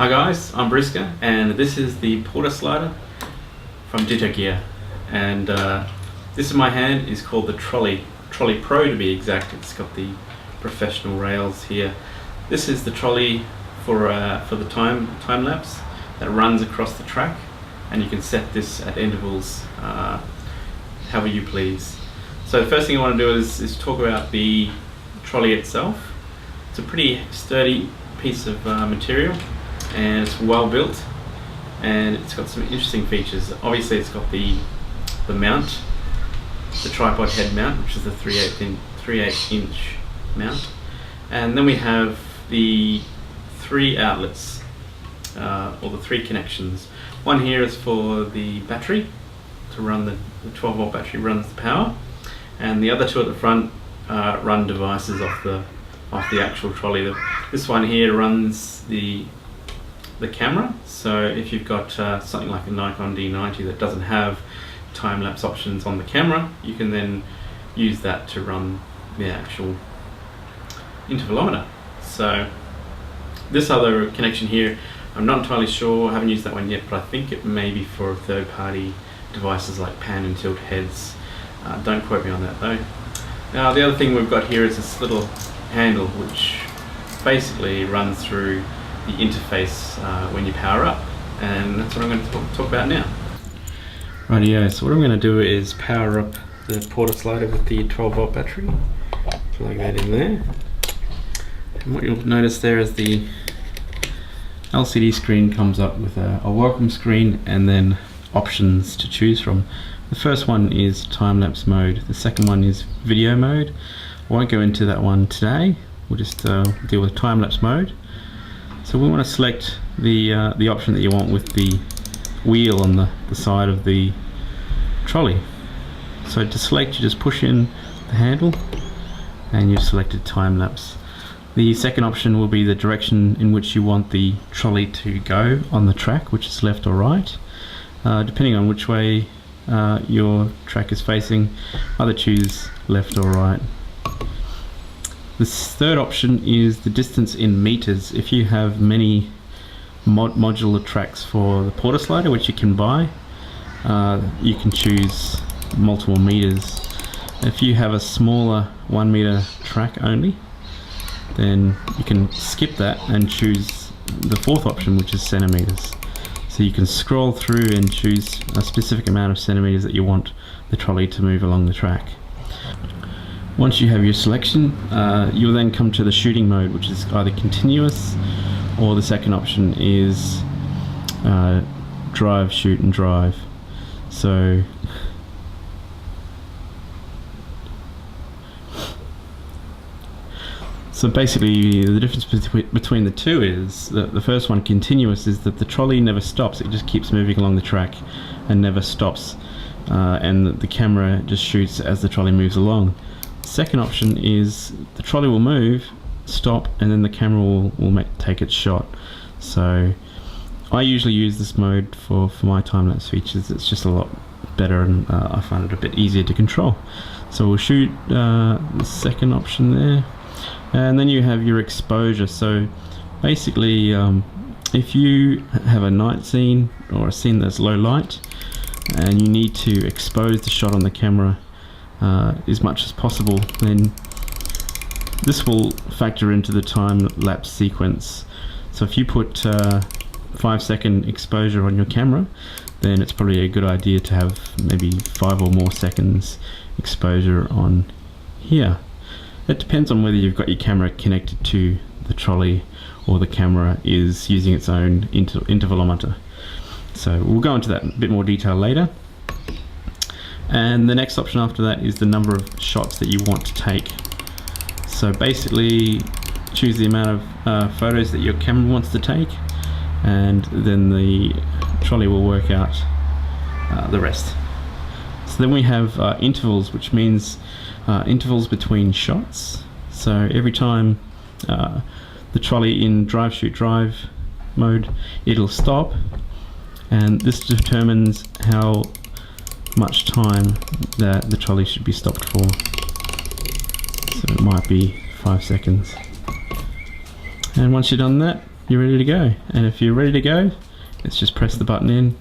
Hi guys, I'm Briska and this is the PortaSlider from Ditogear, and this in my hand is called the Trolley Pro to be exact. It's got the professional rails here. This is the trolley for the time lapse that runs across the track, and you can set this at intervals however you please. So the first thing I want to do is talk about the trolley itself. It's a pretty sturdy piece of material, and it's well built, and it's got some interesting features. Obviously it's got the mount, the tripod head mount, which is the 3/8 inch mount, and then we have the 3 outlets, or the 3 connections. One here is for the battery, to run the 12 volt battery runs the power, and the other 2 at the front run devices off the actual trolley. This one here runs the camera, so if you've got something like a Nikon D90 that doesn't have time-lapse options on the camera, you can then use that to run the actual intervalometer. So this other connection here, I'm not entirely sure, I haven't used that one yet, but I think it may be for third-party devices like pan and tilt heads. Don't quote me on that though. Now the other thing we've got here is this little handle which basically runs through the interface when you power up, and that's what I'm going to talk about now. Rightio, so what I'm going to do is power up the PortaSlider with the 12 volt battery. Plug that in there, and what you'll notice there is the LCD screen comes up with a welcome screen and then options to choose from. The first one is time-lapse mode, the second one is video mode. I won't go into that one today, we'll just deal with time-lapse mode. So we want to select the option that you want with the wheel on the side of the trolley. So to select, you just push in the handle and you've selected time-lapse. The second option will be the direction in which you want the trolley to go on the track, which is left or right. Depending on which way your track is facing, either choose left or right. The third option is the distance in meters. If you have many modular tracks for the PortaSlider, which you can buy, you can choose multiple meters. If you have a smaller 1 meter track only, then you can skip that and choose the fourth option, which is centimeters. So you can scroll through and choose a specific amount of centimeters that you want the trolley to move along the track. Once you have your selection, you'll then come to the shooting mode, which is either continuous, or the second option is drive, shoot and drive. So basically the difference between the two is that the first one, continuous, is that the trolley never stops, it just keeps moving along the track and never stops, and the camera just shoots as the trolley moves along. The second option is the trolley will move, stop, and then the camera will take its shot. So I usually use this mode for my time-lapse features. It's just a lot better, and I find it a bit easier to control. So we'll shoot the second option there. And then you have your exposure. So basically, if you have a night scene or a scene that's low light and you need to expose the shot on the camera as much as possible, then this will factor into the time-lapse sequence. So if you put 5-second exposure on your camera, then it's probably a good idea to have maybe 5 or more seconds exposure on here. It depends on whether you've got your camera connected to the trolley or the camera is using its own intervalometer. So we'll go into that in a bit more detail later. And the next option after that is the number of shots that you want to take. So basically choose the amount of photos that your camera wants to take, and then the trolley will work out the rest. So then we have intervals, which means intervals between shots. So every time the trolley in drive, shoot, drive mode, it'll stop, and this determines how much time that the trolley should be stopped for. So it might be 5 seconds. And once you've done that, you're ready to go. And if you're ready to go, let's just press the button in